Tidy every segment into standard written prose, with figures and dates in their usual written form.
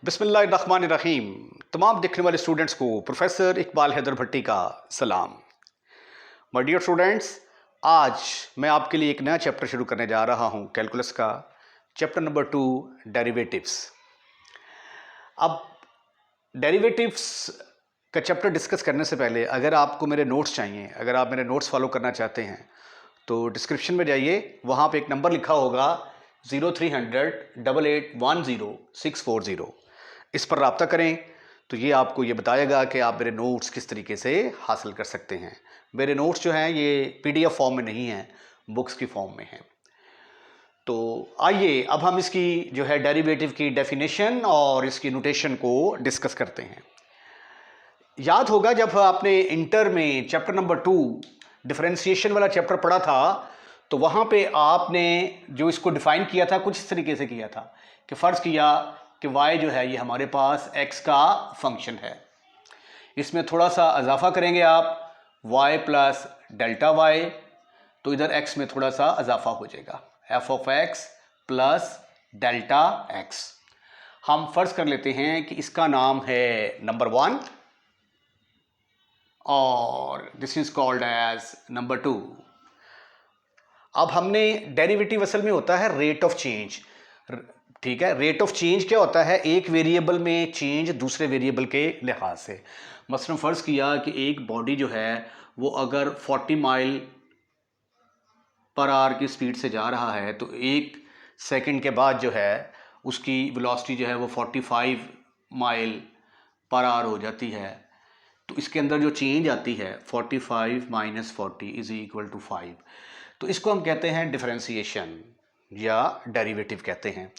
बिस्मिल्लाहिर्रहमानिर्रहीम। तमाम देखने वाले स्टूडेंट्स को प्रोफेसर इकबाल हैदर भट्टी का सलाम। माय डियर स्टूडेंट्स, आज मैं आपके लिए एक नया चैप्टर शुरू करने जा रहा हूं कैलकुलस का, चैप्टर नंबर 2, डेरिवेटिव्स। अब डेरिवेटिव्स का चैप्टर डिस्कस करने से पहले अगर आपको मेरे नोट्स चाहिए, अगर आप मेरे नोट्स फॉलो करना चाहते हैं तो डिस्क्रिप्शन में जाइए, वहाँ पे एक नंबर लिखा होगा 0300 8810 640। इस पर रब्ता करें तो ये आपको ये बताएगा कि आप मेरे नोट्स किस तरीके से हासिल कर सकते हैं। मेरे नोट्स जो हैं ये PDF फॉर्म में नहीं हैं, बुक्स की फॉर्म में हैं। तो आइए अब हम इसकी जो है डेरिवेटिव की डेफिनेशन और इसकी नोटेशन को डिस्कस करते हैं। याद होगा जब आपने इंटर में चैप्टर नंबर 2 डिफरेंशिएशन वाला चैप्टर पढ़ा था तो वहाँ पे आपने जो इसको डिफाइन किया था कुछ इस तरीके से किया था कि फ़र्ज़ किया कि y जो है ये हमारे पास x का फंक्शन है। इसमें थोड़ा सा इजाफा करेंगे आप y प्लस डेल्टा y, तो इधर x में थोड़ा सा इजाफा हो जाएगा, f of x plus delta x। हम फ़र्ज़ कर लेते हैं कि इसका नाम है नंबर 1 और this is called edge number 2। अब हमने डेरिवेटिव असल में होता है रेट ऑफ चेंज, ठीक है। रेट ऑफ चेंज क्या होता है? एक वेरिएबल में चेंज दूसरे वेरिएबल के लिहाज से। मसलन फ़र्ज़ किया कि एक बॉडी जो है वो अगर 40 माइल पर आवर की स्पीड से जा रहा है तो एक सेकंड के बाद जो है उसकी वेलोसिटी जो है वो 45 माइल पर आवर हो जाती है। तो इसके अंदर जो चेंज आती है 45 माइनस 40 इज इक्वल टू 5, तो इसको हम कहते हैं डिफरेंशिएशन या डेरिवेटिव कहते हैं।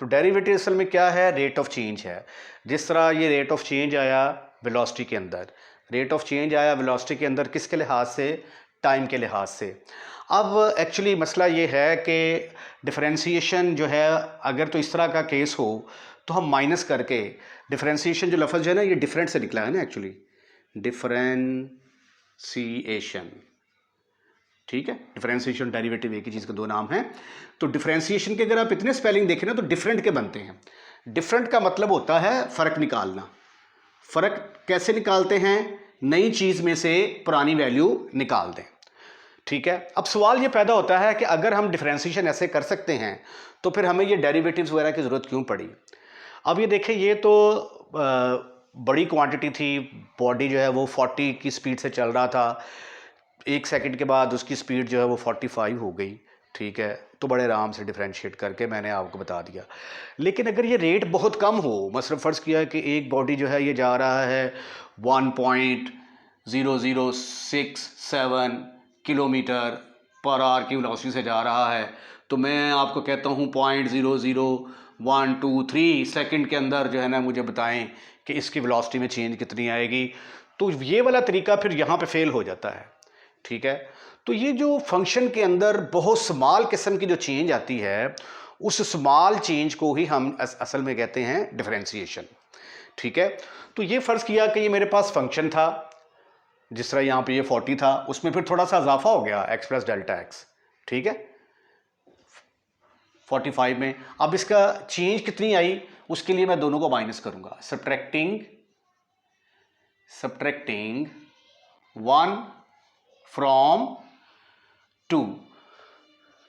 तो डेरिवेटिव असल में क्या है? रेट ऑफ चेंज है। जिस तरह ये रेट ऑफ चेंज आया वेलोसिटी के अंदर, रेट ऑफ चेंज आया वेलोसिटी के अंदर किसके लिहाज से? टाइम के लिहाज से। अब एक्चुअली मसला ये है कि डिफरेंशिएशन जो है अगर तो इस तरह का केस हो तो हम माइनस करके डिफरेंशिएशन जो लफ्ज़ है ना ये डिफरेंट से निकला है ना, एक्चुअली डिफरेंशिएशन, ठीक है। डिफरेंशिएशन डेरिवेटिव एक ही चीज़ के दो नाम हैं। तो डिफरेंशिएशन के अगर आप इतने स्पेलिंग देखें ना तो डिफरेंट के बनते हैं। डिफरेंट का मतलब होता है फ़र्क निकालना। फ़र्क कैसे निकालते हैं? नई चीज़ में से पुरानी वैल्यू निकाल दें, ठीक है। अब सवाल ये पैदा होता है कि अगर हम डिफरेंशिएशन ऐसे कर सकते हैं तो फिर हमें ये डेरिवेटिव्स वगैरह की ज़रूरत क्यों पड़ी? अब ये देखें, ये तो बड़ी क्वांटिटी थी, बॉडी जो है वो 40 की स्पीड से चल रहा था, एक सेकंड के बाद उसकी स्पीड जो है वो 45 हो गई, ठीक है। तो बड़े आराम से डिफरेंशिएट करके मैंने आपको बता दिया। लेकिन अगर ये रेट बहुत कम हो, मसलन फ़र्ज़ किया कि एक बॉडी जो है ये जा रहा है 1.0067 किलोमीटर पर आवर की वेलोसिटी से जा रहा है, तो मैं आपको कहता हूँ 0.00123 सेकंड के अंदर जो है ना मुझे बताएं कि इसकी वेलोसिटी में चेंज कितनी आएगी। तो ये वाला तरीका फिर यहाँ पे फेल हो जाता है, ठीक है। तो ये जो फंक्शन के अंदर बहुत स्मॉल किस्म की जो चेंज आती है उस स्मॉल चेंज को ही हम असल में कहते हैं डिफरेंशिएशन, ठीक है। तो ये फ़र्ज़ किया कि ये मेरे पास फंक्शन था, जिस तरह यहाँ पे ये 40 था, उसमें फिर थोड़ा सा इजाफा हो गया x प्लस डेल्टा एक्स, ठीक है, 45 में। अब इसका चेंज कितनी आई उसके लिए मैं दोनों को माइनस करूंगा, सब्ट्रैक्टिंग 1 फ्रॉम 2,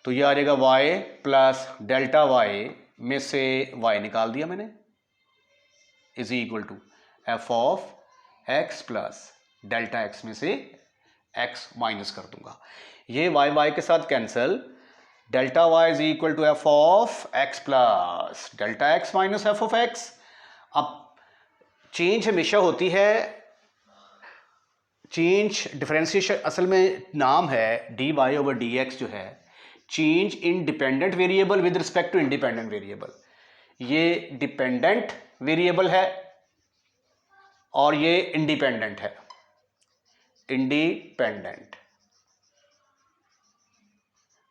तो ये आ जाएगा y प्लस डेल्टा y में से y निकाल दिया मैंने, is equal to f of x plus delta x में से x माइनस कर दूंगा। ये y के साथ cancel, delta y is equal to f of x plus delta x minus f of x। अब चेंज हमेशा होती है, चेंज डिफरेंशिएशन असल में नाम है dy ओवर dx जो है change in dependent variable with respect to independent variable. ये डिपेंडेंट वेरिएबल है और ये इंडिपेंडेंट है, इंडिपेंडेंट।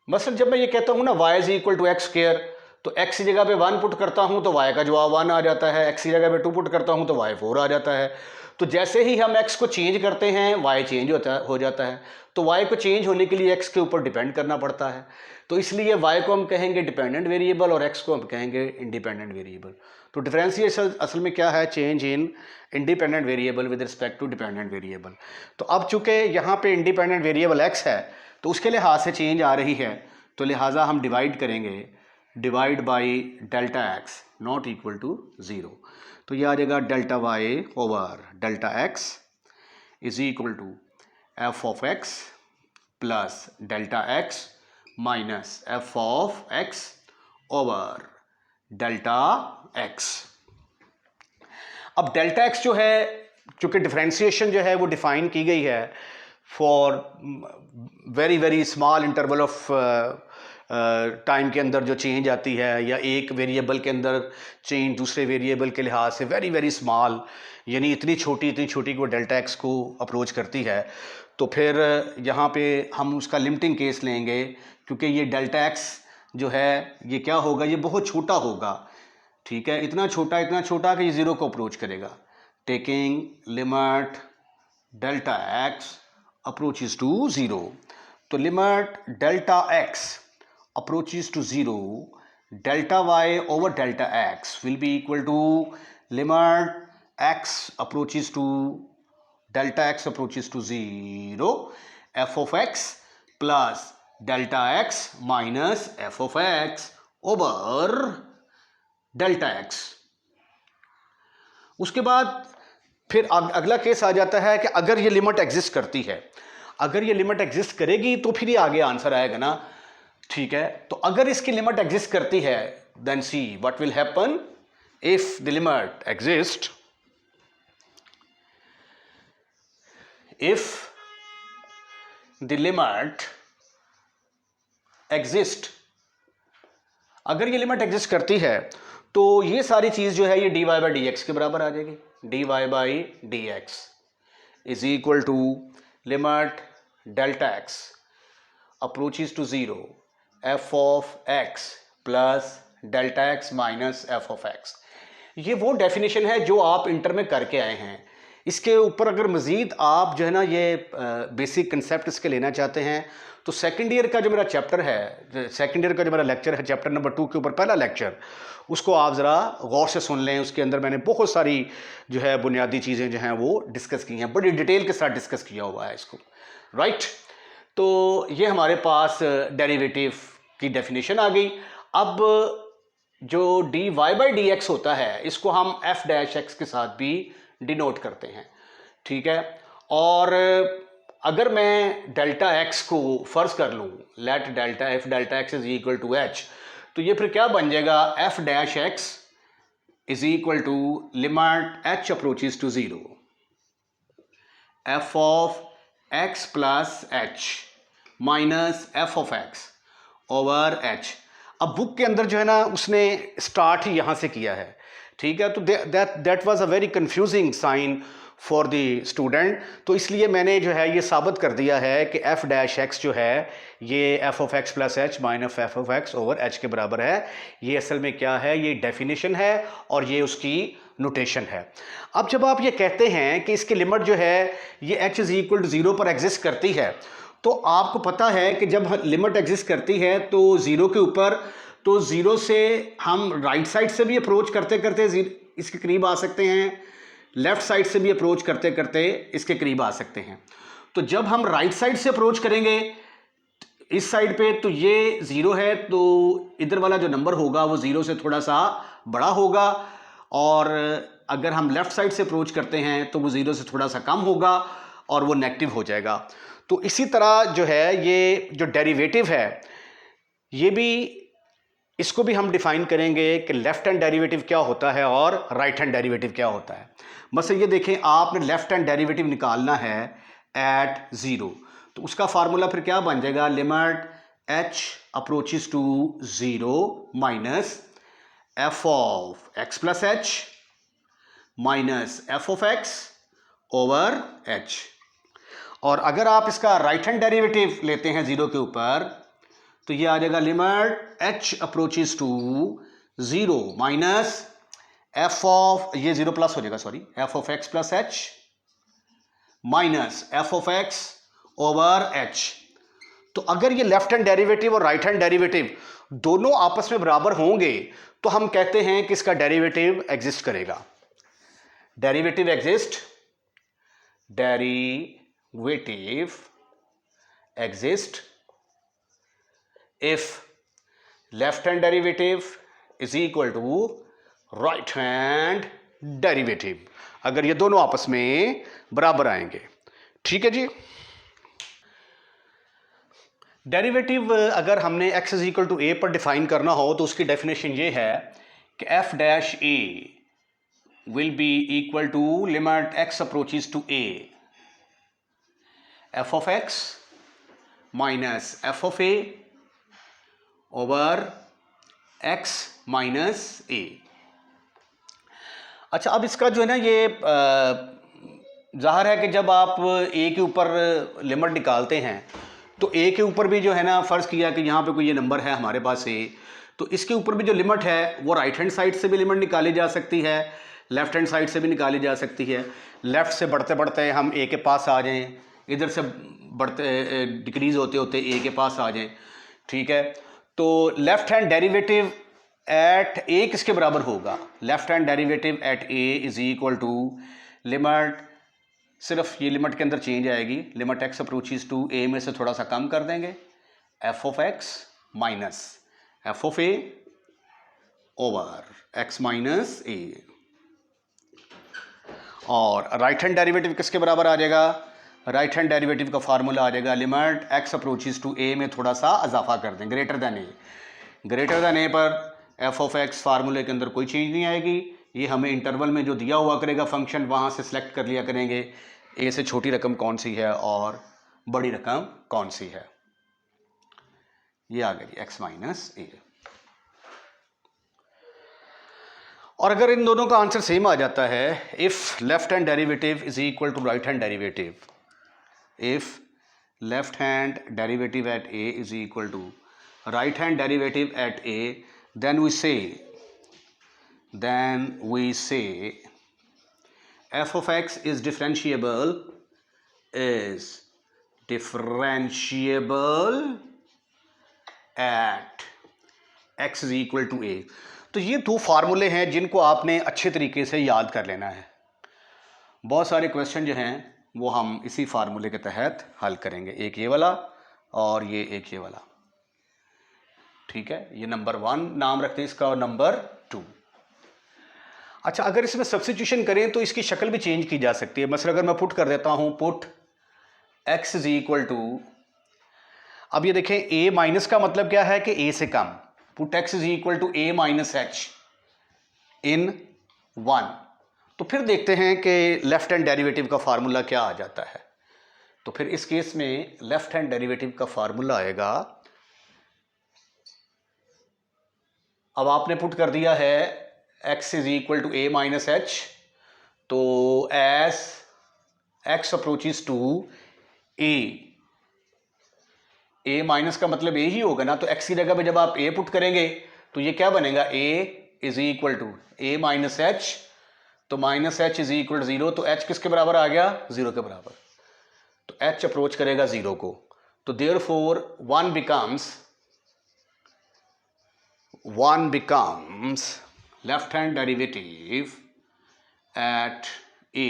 मसलन जब मैं ये कहता हूं ना y is equal to x square, तो x की जगह पे 1 पुट करता हूं तो y का जवाब 1 आ जाता है, x की जगह पे 2 पुट करता हूं तो y 4 आ जाता है। तो जैसे ही हम x को चेंज करते हैं y चेंज हो जाता है, तो y को चेंज होने के लिए x के ऊपर डिपेंड करना पड़ता है। तो इसलिए y को हम कहेंगे डिपेंडेंट वेरिएबल और x को हम कहेंगे इंडिपेंडेंट वेरिएबल। तो डिफरेंशिएशन असल में क्या है, change in independent variable with respect to dependent variable. तो अब चूंकि यहाँ पे इंडिपेंडेंट वेरिएबल एक्स है तो उसके लिहाज से चेंज आ रही है, तो लिहाजा हम डिवाइड करेंगे, divide by delta x not equal to zero. तो ये आ जाएगा delta y over delta x is equal to f of x plus delta x minus f of x over delta x. अब डेल्टा एक्स जो है, चूंकि differentiation जो है वो डिफाइन की गई है for very very small interval of time के अंदर जो चेंज आती है, या एक वेरिएबल के अंदर चेंज दूसरे वेरिएबल के लिहाज से वेरी वेरी स्मॉल, यानी इतनी छोटी कि वो डेल्टा एक्स को अप्रोच करती है, तो फिर यहाँ पे हम उसका लिमिटिंग केस लेंगे, क्योंकि ये डेल्टा एक्स जो है ये क्या होगा, ये बहुत छोटा होगा, ठीक है, इतना छोटा कि ये ज़ीरो को अप्रोच करेगा। Taking limit delta x approaches to zero, तो limit delta x approaches to zero, delta y over delta x will be equal to limit x approaches to delta x approaches to zero f of x plus delta x minus f of x over delta x. उसके बाद फिर अगला case आ जाता है कि अगर ये limit exist करती है, अगर ये लिमिट एग्जिस्ट करेगी तो फिर ये आगे आंसर आएगा ना, ठीक है। तो अगर इसकी लिमिट एग्जिस्ट करती है, then see what will happen if the limit exist, if the limit exist, अगर ये लिमिट एग्जिस्ट करती है तो ये सारी चीज जो है ये dy बाई डी एक्स के बराबर आ जाएगी। dy by d x is equal to limit delta x approaches to zero f of x plus delta x minus f of x. ये वो डेफिनेशन है जो आप इंटर में करके आए हैं। इसके ऊपर अगर मज़ीद आप जो है ना ये बेसिक कंसेप्ट इसके लेना चाहते हैं तो सेकंड ईयर का जो मेरा चैप्टर है, सेकंड ईयर का जो मेरा लेक्चर है चैप्टर नंबर 2 के ऊपर पहला लेक्चर, उसको आप ज़रा गौर से सुन लें। उसके अंदर मैंने बहुत सारी जो है बुनियादी चीज़ें जो हैं वो डिस्कस की हैं, बड़ी डिटेल के साथ डिस्कस किया हुआ है इसको, राइट। तो ये हमारे पास डेरिवेटिव की डेफिनेशन आ गई। अब जो dy बाई डी एक्स होता है इसको हम f डैश एक्स के साथ भी डिनोट करते हैं, ठीक है। और अगर मैं डेल्टा एक्स को फर्ज कर लूँ, let delta f delta x is equal to h, तो ये फिर क्या बन जाएगा, f dash x is equal to limit h approaches to zero f of x plus h minus f of x over h. अब book के अंदर जो है ना उसने स्टार्ट ही यहाँ से किया है, ठीक है। तो that was a very confusing sign for the student, तो इसलिए मैंने जो है ये साबित कर दिया है कि एफ डैश एक्स जो है ये F of x plus h minus f of x over H के बराबर है। ये असल में क्या है, ये डेफिनेशन है और ये उसकी नोटेशन है। अब जब आप ये कहते हैं कि इसकी लिमिट जो है ये h is equal to zero पर एग्जिस्ट करती है, तो आपको पता है कि जब लिमिट एग्जिस्ट करती है तो ज़ीरो के ऊपर, तो ज़ीरो से हम राइट साइड से भी अप्रोच करते करते इसके करीब आ सकते हैं, लेफ्ट साइड से भी अप्रोच करते करते इसके करीब आ सकते हैं। तो जब हम राइट साइड से अप्रोच करेंगे इस साइड पे तो ये ज़ीरो है, तो इधर वाला जो नंबर होगा वो ज़ीरो से थोड़ा सा बड़ा होगा, और अगर हम लेफ्ट साइड से अप्रोच करते हैं तो वो ज़ीरो से थोड़ा सा कम होगा और वो नेगेटिव हो जाएगा। तो इसी तरह जो है ये जो डेरिवेटिव है ये भी, इसको भी हम डिफाइन करेंगे कि लेफ्ट हैंड डेरिवेटिव क्या होता है और राइट हैंड डेरिवेटिव क्या होता है। बस ये देखें, आपने लेफ्ट हैंड डेरिवेटिव निकालना है एट ज़ीरो, तो उसका फार्मूला फिर क्या बन जाएगा, limit h approaches to zero minus f of x plus h minus f of x over h. और अगर आप इसका राइट हैंड डेरिवेटिव लेते हैं ज़ीरो के ऊपर तो ये आ जाएगा limit h approaches to zero minus f of, ये ज़ीरो प्लस हो जाएगा, sorry, f of x plus h minus f of x over h. तो अगर ये लेफ्ट हैंड डेरिवेटिव और राइट हैंड डेरिवेटिव दोनों आपस में बराबर होंगे तो हम कहते हैं कि इसका डेरिवेटिव एग्जिस्ट करेगा। Derivative exist if left hand derivative is equal to right hand derivative, अगर ये दोनों आपस में बराबर आएंगे। ठीक है जी। डेरिवेटिव अगर हमने x इज इक्वल टू ए पर डिफाइन करना हो तो उसकी डेफिनेशन ये है कि f dash a will be equal to limit x approaches to a f of x minus f of a over x minus a। अच्छा, अब इसका जो है ना ये जाहिर है कि जब आप a के ऊपर लिमिट निकालते हैं तो a के ऊपर भी जो है ना, फ़र्ज़ किया कि यहाँ पे कोई ये नंबर है हमारे पास a, तो इसके ऊपर भी जो लिमिट है वो राइट हैंड साइड से भी लिमिट निकाली जा सकती है, लेफ्ट हैंड साइड से भी निकाली जा सकती है। लेफ़्ट से बढ़ते बढ़ते हम a के पास आ जाएं, इधर से बढ़ते डिक्रीज़ होते होते a के पास आ जाएं। ठीक है, तो left hand derivative at a किसके बराबर होगा? Left hand derivative at a is equal to limit, सिर्फ ये लिमिट के अंदर चेंज आएगी, limit x approaches to a में से थोड़ा सा कम कर देंगे, f of x minus f of a over x minus a। और राइट हैंड डेरिवेटिव किसके बराबर आ जाएगा? राइट हैंड डेरिवेटिव का फार्मूला आ जाएगा limit x approaches to a में थोड़ा सा इजाफा कर दें, greater than a। Greater than a पर f ऑफ x फार्मूले के अंदर कोई चेंज नहीं आएगी, ये हमें इंटरवल में जो दिया हुआ करेगा फंक्शन वहाँ से सिलेक्ट कर लिया करेंगे a से छोटी रकम कौन सी है और बड़ी रकम कौन सी है। ये आ गई x माइनस a। और अगर इन दोनों का आंसर सेम आ जाता है, if left hand derivative is equal to right hand derivative, if left hand derivative at a is equal to right hand derivative at a, then we say f of x is differentiable at x is equal to a। तो ये दो फार्मूले हैं जिनको आपने अच्छे तरीके से याद कर लेना है। बहुत सारे क्वेश्चन जो हैं वो हम इसी फार्मूले के तहत हल करेंगे, एक ये वाला और ये एक ये वाला। ठीक है, ये नंबर 1 नाम रखते हैं इसका और नंबर 2। अच्छा, अगर इसमें सब्स्टिट्यूशन करें तो इसकी शक्ल भी चेंज की जा सकती है। मसलन अगर मैं पुट कर देता हूं, put x is equal to, अब ये देखें a माइनस का मतलब क्या है कि a से कम, put x is equal to a minus h in 1। तो फिर देखते हैं कि लेफ्ट हैंड डेरिवेटिव का फार्मूला क्या आ जाता है। तो फिर इस केस में लेफ्ट हैंड डेरिवेटिव का फार्मूला आएगा, अब आपने पुट कर दिया है x is equal to a minus h, तो as x approaches to a minus का मतलब a ही होगा ना, तो x की जगह पे जब आप a पुट करेंगे तो ये क्या बनेगा, a is equal to a minus h, तो minus h is equal to 0, तो h किसके बराबर आ गया, 0 के बराबर, तो h अप्रोच करेगा 0 को, तो therefore 1 becomes left hand derivative at a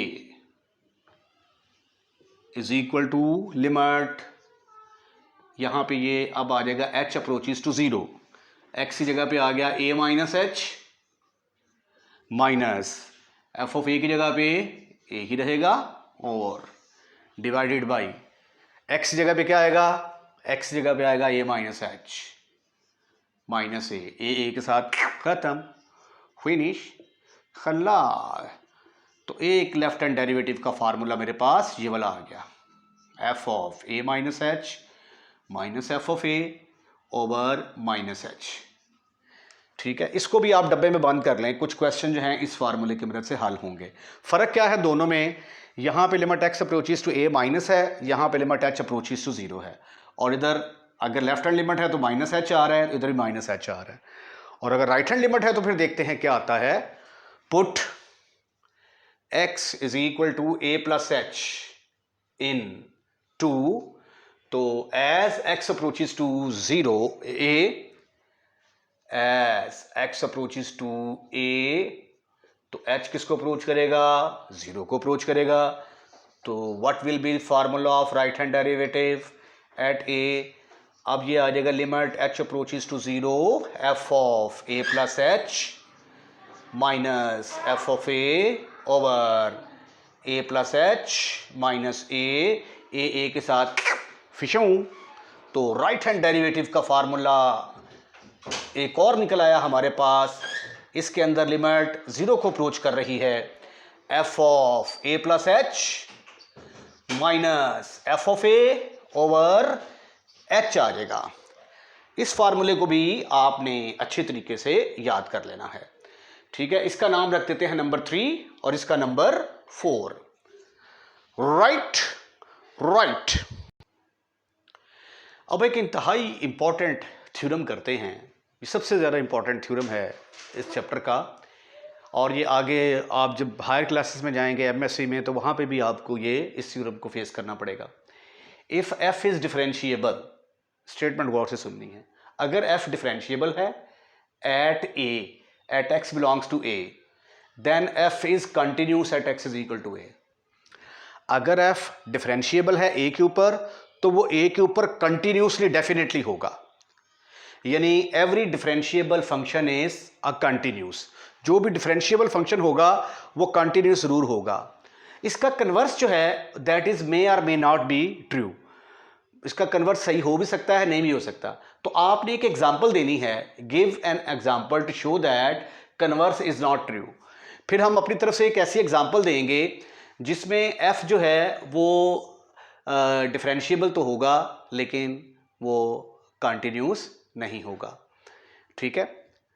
is equal to limit, यहाँ पे ये अब आ जाएगा h अप्रोचेस टू 0, x की जगह पे आ गया a minus h minus f of a की जगह पे a ही रहेगा और डिवाइडेड बाई x की जगह पे क्या आएगा, x की जगह पे आएगा a माइनस h माइनस ए के साथ खत्म, फिनिश, खल्लास। तो एक लेफ्ट हैंड डेरिवेटिव का फार्मूला मेरे पास ये वाला आ गया, f of a minus h minus f of a over minus h। ठीक है, इसको भी आप डब्बे में बंद कर लें, कुछ क्वेश्चन जो हैं इस फार्मूले की मदद से हल होंगे। फ़र्क क्या है दोनों में, यहाँ पे limit x approaches to a minus है, यहाँ पे लिमिट h अप्रोचेस टू 0 है, और इधर अगर लेफ्ट हैंड लिमिट है तो माइनस h आ रहा है, इधर भी माइनस h आ रहा है। और अगर राइट हैंड लिमिट है तो फिर देखते हैं क्या आता है, put x is equal to a plus h इन 2, तो as x approaches to 0 a as x approaches to a, तो h किसको अप्रोच करेगा? 0 को अप्रोच करेगा। तो what will be formula of right hand derivative at a? अब ये आ जाएगा limit h approaches to 0 f of a plus h minus f of a over a plus h minus a के साथ फिशूं। तो राइट हैंड डेरिवेटिव का formula एक और निकल आया हमारे पास। इसके अंदर लिमिट 0 को अप्रोच कर रही है, f of a plus h minus f of a over h आ जाएगा। इस फार्मूले को भी आपने अच्छे तरीके से याद कर लेना है। ठीक है, इसका नाम रख देते हैं नंबर 3 और इसका नंबर 4। राइट। अब एक इंतहाई इंपॉर्टेंट थ्योरम करते हैं। ये सबसे ज़्यादा इंपॉर्टेंट थ्योरम है इस चैप्टर का, और ये आगे आप जब हायर क्लासेस में जाएंगे एमएससी में तो वहाँ पे भी आपको ये इस थ्योरम को फेस करना पड़ेगा। If f is differentiable, statement गौर से सुननी है, अगर f डिफरेंशिएबल है at x belongs to a, then f is continuous at x is equal to a। अगर f डिफरेंशिएबल है a के ऊपर तो वो a के ऊपर कंटिन्यूसली डेफिनेटली होगा, यानी every differentiable function is a continuous. जो भी डिफरेंशिएबल फंक्शन होगा वो कंटिन्यूस जरूर होगा। इसका कन्वर्स जो है दैट इज मे और मे नॉट बी ट्रू। इसका कन्वर्स सही हो भी सकता है, नहीं भी हो सकता। तो आपने एक एग्जांपल देनी है, give an example to show that converse is not true. फिर हम अपनी तरफ से एक ऐसी एग्जांपल देंगे जिसमें f जो है वो डिफरेंशिएबल तो होगा लेकिन वो कंटिन्यूस नहीं होगा। ठीक है,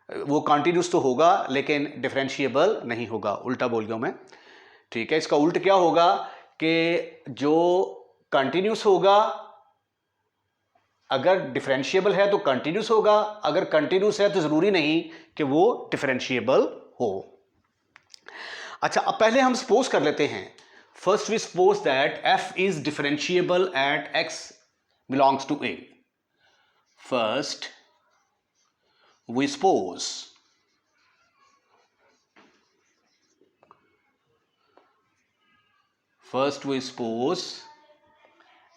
वो कंटिन्यूस तो होगा लेकिन डिफरेंशिएबल नहीं होगा। उल्टा बोल गया मैं। ठीक है, इसका उल्ट क्या होगा कि जो कंटिन्यूस होगा, अगर डिफरेंशिएबल है तो कंटिन्यूस होगा, अगर कंटिन्यूस है तो जरूरी नहीं कि वो डिफरेंशिएबल हो। अच्छा, अब पहले हम सपोज कर लेते हैं। First we suppose that f is differentiable at x belongs to a। First, we suppose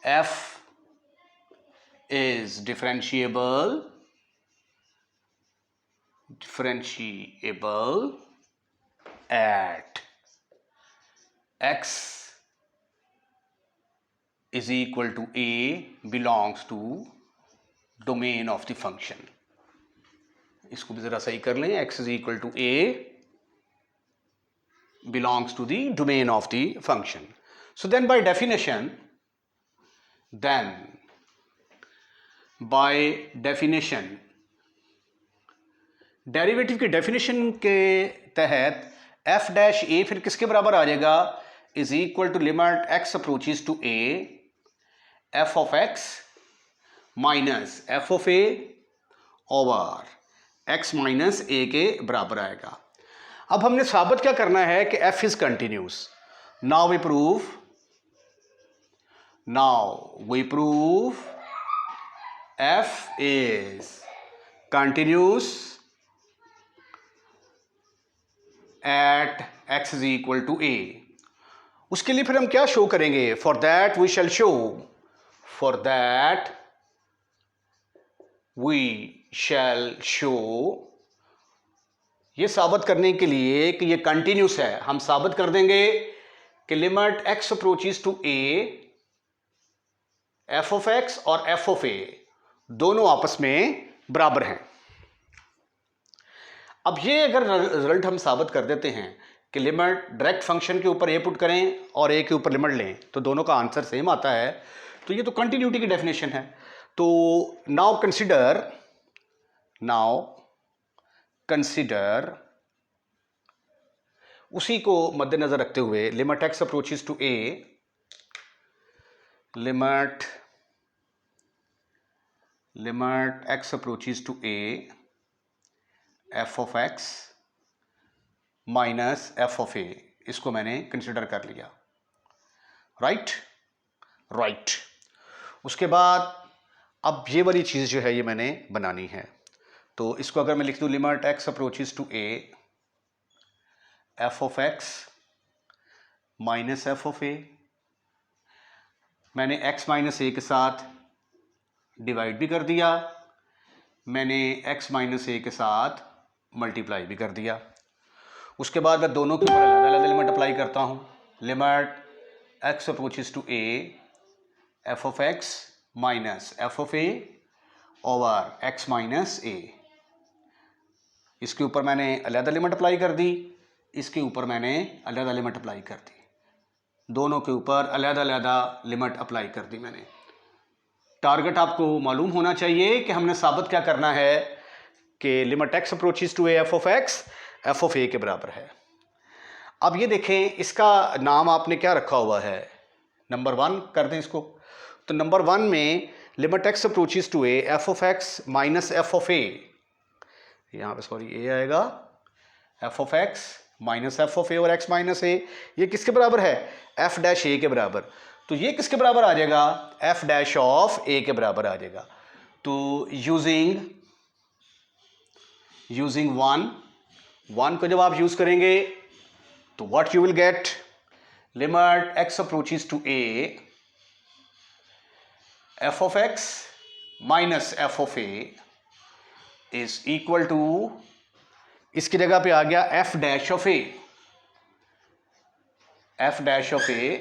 f is differentiable at x is equal to a belongs to domain of the function. इसको भी जरा सही कर लें, x is equal to a belongs to the domain of the function. So then by definition derivative के definition के तहत f dash a फिर किसके बराबर आ जाएगा? Is equal to limit x approaches to a f of x minus f of a over x minus a के बराबर आएगा। अब हमने साबित क्या करना है कि f is continuous. Now we prove f is continuous at x is equal to a। उसके लिए फिर हम क्या शो करेंगे? For that we shall show ये साबित करने के लिए कि ये कंटिन्यूस है, हम साबित कर देंगे कि limit x approaches to a, f of x और f ऑफ a दोनों आपस में बराबर हैं। अब ये अगर रिजल्ट हम साबित कर देते हैं कि लिमिट डायरेक्ट फंक्शन के ऊपर a पुट करें और a के ऊपर लिमिट लें तो दोनों का आंसर सेम आता है, तो ये तो कंटिन्यूटी की डेफिनेशन है। तो नाउ कंसिडर उसी को मद्देनजर रखते हुए limit x approaches to a, limit x approaches to a f of x minus f of a, इसको मैंने कंसिडर कर लिया। राइट। उसके बाद अब ये वाली चीज़ जो है ये मैंने बनानी है। तो इसको अगर मैं लिख दूं limit x approaches to a f of x minus f of a, मैंने x माइनस ए के साथ डिवाइड भी कर दिया, मैंने x माइनस ए के साथ मल्टीप्लाई भी कर दिया। उसके बाद मैं दोनों के ऊपर अलग अलग लिमिट अप्लाई करता हूँ। Limit x approaches to a f of x minus f of a over x minus a, इसके ऊपर मैंने अलग लिमिट अप्लाई कर दी, इसके ऊपर मैंने अलग लिमिट अप्लाई कर दी, दोनों के ऊपर अलग अलग लिमिट अप्लाई कर दी मैंने। टारगेट आपको मालूम होना चाहिए कि हमने साबित क्या करना है कि limit x approaches to a f of x f of a के बराबर है। अब ये देखें, इसका नाम आपने क्या रखा हुआ है, नंबर 1 कर दें इसको। तो नंबर 1 में limit x approaches to a f of x minus f of a, यहाँ पे सॉरी a आएगा, f of x minus f of a और x माइनस a, ये किसके बराबर है, f डैश a के बराबर। तो ये किसके बराबर आ जाएगा, f डैश ऑफ a के बराबर आ जाएगा। तो यूजिंग वन को जब आप यूज करेंगे तो what you will get, limit x approaches to a f of x minus f of a is equal to, इसकी जगह पे आ गया f dash of a, f dash of a,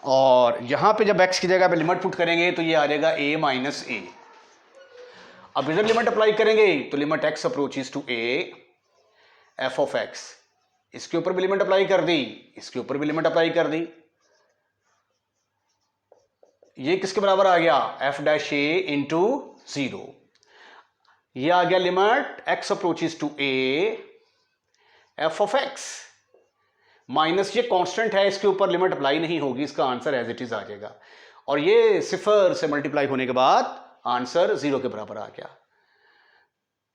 और यहां पे जब x की जगह पे लिमिट पुट करेंगे तो ये आ जाएगा a माइनस a। अब इधर लिमिट अप्लाई करेंगे तो limit x approaches to a f of x, इसके ऊपर भी लिमिट अप्लाई कर दी, इसके ऊपर भी लिमिट अप्लाई कर दी, ये किसके बराबर आ गया, f डैश a इंटू 0, ये आ गया limit x approaches to a f of x minus, ये कांस्टेंट है, इसके ऊपर लिमिट अप्लाई नहीं होगी, इसका आंसर एज इट इज आ जाएगा, और ये 0 से मल्टीप्लाई होने के बाद आंसर 0 के बराबर आ गया।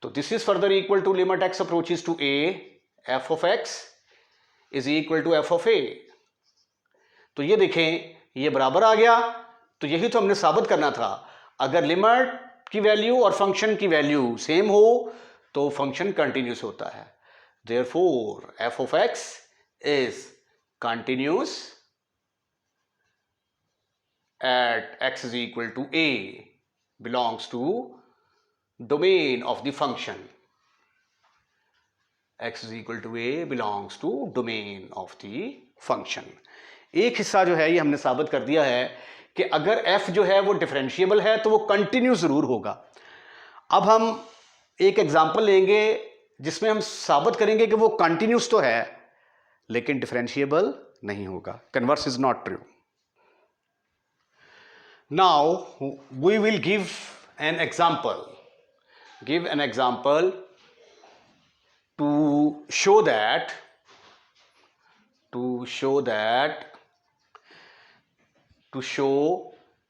तो this is further equal to limit x approaches to a f of x is equal to f of a। तो ये देखें, ये बराबर आ गया। तो यही तो हमने साबित करना था, अगर लिमिट की वैल्यू और फंक्शन की वैल्यू सेम हो तो फंक्शन कंटिन्यूस होता है। Therefore f of x is continuous at x is equal to a belongs to domain of the function, x is equal to a belongs to domain of the function। एक हिस्सा जो है ये हमने साबित कर दिया है कि अगर f जो है वो डिफरेंशिएबल है तो वो कंटिन्यू जरूर होगा। अब हम एक एग्जांपल लेंगे जिसमें हम साबित करेंगे कि वो कंटिन्यूस तो है लेकिन डिफरेंशिएबल नहीं होगा, converse is not true. Now we will give an example to show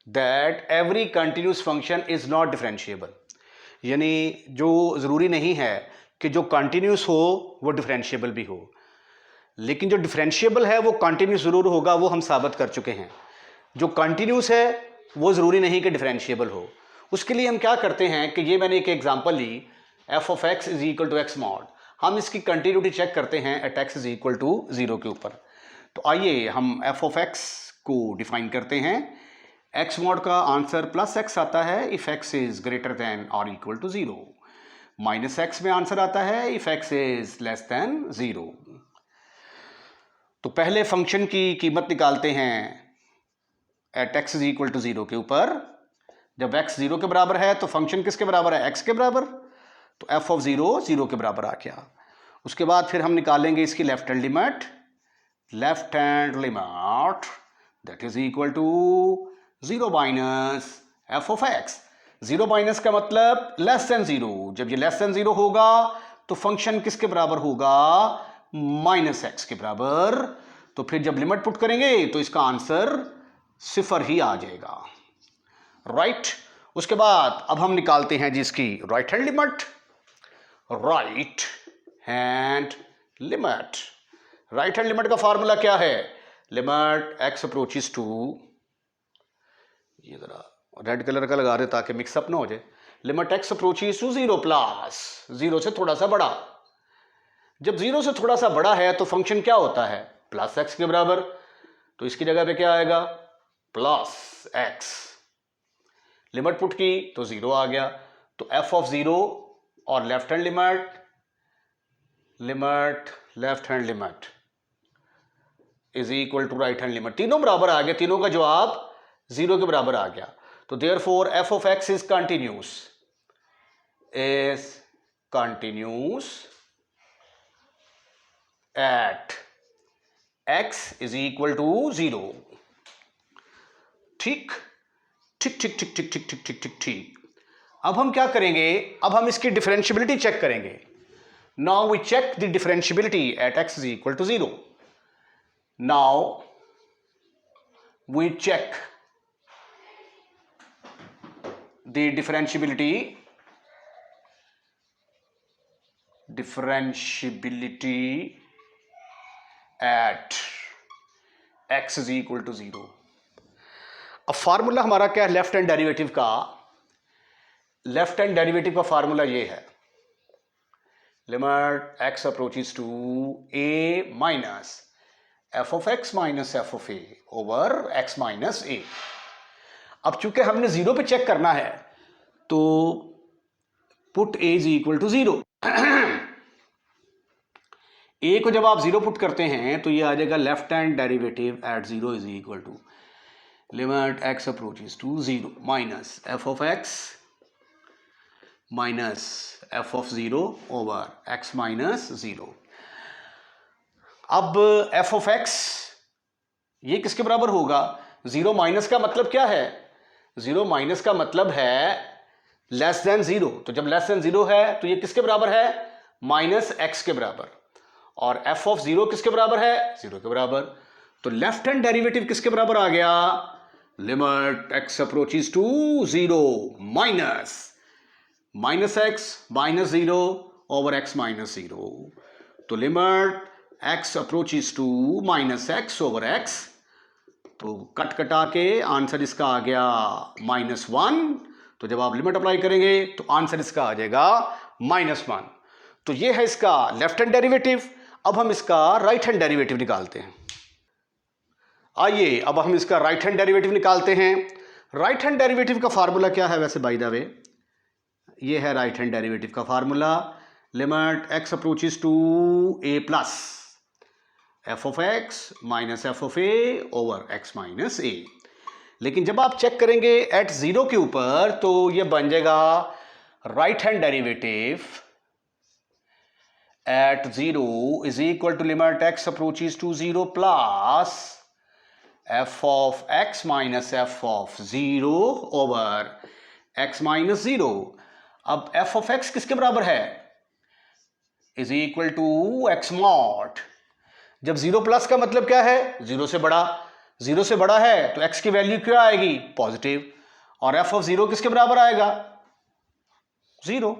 that every continuous function is not differentiable, यानी जो जरूरी नहीं है कि जो कंटिन्यूस हो वो डिफरेंशिएबल भी हो, लेकिन जो डिफरेंशिएबल है वो कंटिन्यूस जरूर होगा, वो हम साबित कर चुके हैं। जो कंटिन्यूस है वो जरूरी नहीं कि डिफरेंशिएबल हो। उसके लिए हम क्या करते हैं कि ये मैंने एक एग्जांपल ली, f of x is equal to x mod, हम इसकी कंटिन्यूटी चेक करते हैं at x is equal to 0 के ऊपर। तो आइए हम f ऑफ x को डिफाइन करते हैं। x मॉड का आंसर प्लस x आता है if x is greater than और इक्वल टू 0, माइनस x में आंसर आता है if x is less than 0। तो पहले फंक्शन की कीमत निकालते हैं at x is equal to 0 के ऊपर। जब x 0 के बराबर है तो फंक्शन किसके बराबर है, x के बराबर, तो f ऑफ 0 0 के बराबर आ गया। उसके बाद फिर हम निकालेंगे इसकी left hand limit that is equal to 0 minus f of x। 0 minus का मतलब लेस देन 0, जब ये लेस देन 0 होगा तो फंक्शन किसके बराबर होगा, माइनस x के बराबर। तो फिर जब लिमिट पुट करेंगे तो इसका आंसर 0 ही आ जाएगा, राइट। उसके बाद अब हम निकालते हैं जिसकी right hand limit. Right hand limit का फार्मूला क्या है, लिमिट x अप्रोचेस टू, ये जरा रेड कलर का लगा दे ताकि मिक्सअप ना हो जाए, limit x approaches to 0 plus 0 से थोड़ा सा बड़ा। जब 0 से थोड़ा सा बड़ा है तो फंक्शन क्या होता है? प्लस एक्स के बराबर। तो इसकी जगह पे क्या आएगा? Plus x. लिमिट पुट की तो 0 आ गया। तो एफ ऑफ 0 और left hand limit left hand limit is equal to right hand limit, तीनों बराबर आ गया, तीनों का जवाब 0 के बराबर आ गया। तो therefore f of x is continuous at x is equal to 0। ठीक ठीक ठीक ठीक ठीक ठीक ठीक ठीक ठीक ठीक। अब हम क्या करेंगे? अब हम इसकी डिफरेंशियबिलिटी चेक करेंगे। Now we check the differentiability at x is equal to 0। Now we check the differentiability at x is equal to 0। अब फार्मूला हमारा क्या है लेफ्ट हैंड डेरिवेटिव का? लेफ्ट हैंड डेरिवेटिव का फार्मूला ये है, limit x approaches to a minus f of x minus f of a over x minus a। अब चूंकि हमने 0 पे चेक करना है तो put a is equal to 0। a को जब आप 0 पुट करते हैं तो ये आ जाएगा left hand derivative at 0 is equal to limit x approaches to 0 minus f of x minus f of 0 over x minus 0। अब f ऑफ x ये किसके बराबर होगा? 0 माइनस का मतलब क्या है? 0 माइनस का मतलब है लेस देन 0। तो जब लेस देन 0 है तो ये किसके बराबर है? माइनस x के बराबर। और f ऑफ 0 किसके बराबर है? 0 के बराबर। तो लेफ्ट हैंड डेरिवेटिव किसके बराबर आ गया? Limit x approaches to 0 minus x minus 0 over x minus 0। तो limit x approaches to minus x over x। तो कट कटा के आंसर इसका आ गया -1। तो जब आप लिमिट अप्लाई करेंगे तो आंसर इसका आ जाएगा -1। तो ये है इसका लेफ्ट हैंड डेरिवेटिव। अब हम इसका राइट हैंड डेरिवेटिव निकालते हैं। आइए अब हम इसका राइट हैंड डेरिवेटिव निकालते हैं। राइट हैंड डेरिवेटिव का फार्मूला क्या है वैसे बाय द वे? ये है राइट हैंड डेरिवेटिव का formula, limit x approaches to a plus f of x minus f of a over x minus a। लेकिन जब आप चेक करेंगे एट 0 के ऊपर तो ये बन जाएगा right hand derivative at 0 is equal to limit x approaches to 0 plus f of x minus f of 0 over x minus 0। अब f ऑफ x किसके बराबर है? Is equal to x mod. जब 0 प्लस का मतलब क्या है? 0 से बड़ा। 0 से बड़ा है तो x की वैल्यू क्या आएगी? पॉजिटिव। और f ऑफ 0 किसके बराबर आएगा? 0।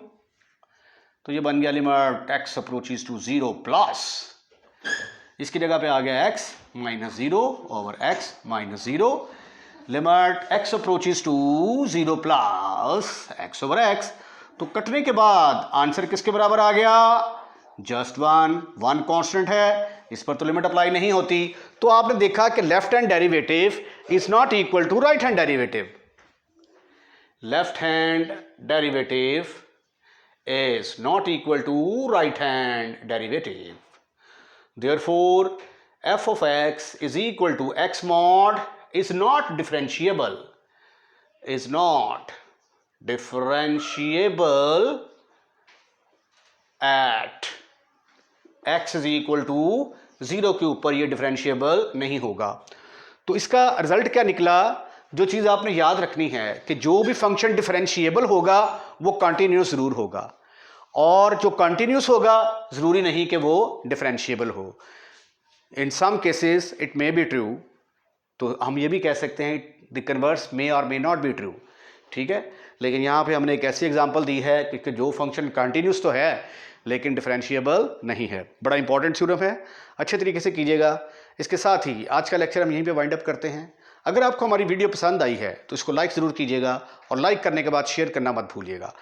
तो ये बन गया limit x approaches to 0 plus, इसकी जगह पे आ गया x minus 0 over x minus 0। Limit x approaches to 0 plus x over x। तो कटने के बाद आंसर किसके बराबर आ गया? जस्ट 1 कांस्टेंट है, इस पर तो लिमिट अप्लाई नहीं होती। तो आपने देखा कि left hand derivative is not equal to right hand derivative. Left hand derivative is not equal to right hand derivative. Therefore, f of x is equal to x mod is not differentiable. Is not differentiable at x is equal to 0 के ऊपर ये differentiable नहीं होगा। तो इसका result क्या निकला? जो चीज़ आपने याद रखनी है कि जो भी फंक्शन डिफरेंशिएबल होगा वो कंटिन्यूस जरूर होगा, और जो कंटिन्यूस होगा ज़रूरी नहीं कि वो डिफरेंशिएबल हो। In some cases it may be true. तो हम ये भी कह सकते हैं द कन्वर्स मे और मे नॉट बी ट्रू। ठीक है, लेकिन यहाँ पे हमने एक ऐसी एग्जांपल दी है कि जो फंक्शन कंटिन्यूस तो है लेकिन डिफरेंशिएबल नहीं है। बड़ा इंपॉर्टेंट थ्योरम है, अच्छे तरीके से कीजिएगा। इसके साथ ही आज का लेक्चर हम यहीं पे वाइंड अप करते हैं। अगर आपको हमारी वीडियो पसंद आई है तो इसको लाइक ज़रूर कीजिएगा और लाइक करने के बाद शेयर करना मत भूलिएगा।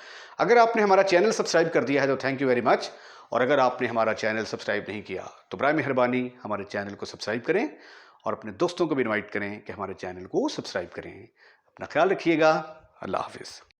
अगर आपने हमारा चैनल सब्सक्राइब कर दिया है तो थैंक यू वेरी मच, और अगर आपने हमारा चैनल सब्सक्राइब नहीं किया तो बराए मेहरबानी हमारे चैनल को सब्सक्राइब करें और अपने दोस्तों को भी इनवाइट करें कि हमारे चैनल को सब्सक्राइब करें। अपना ख्याल रखिएगा। अल्लाह हाफिज़।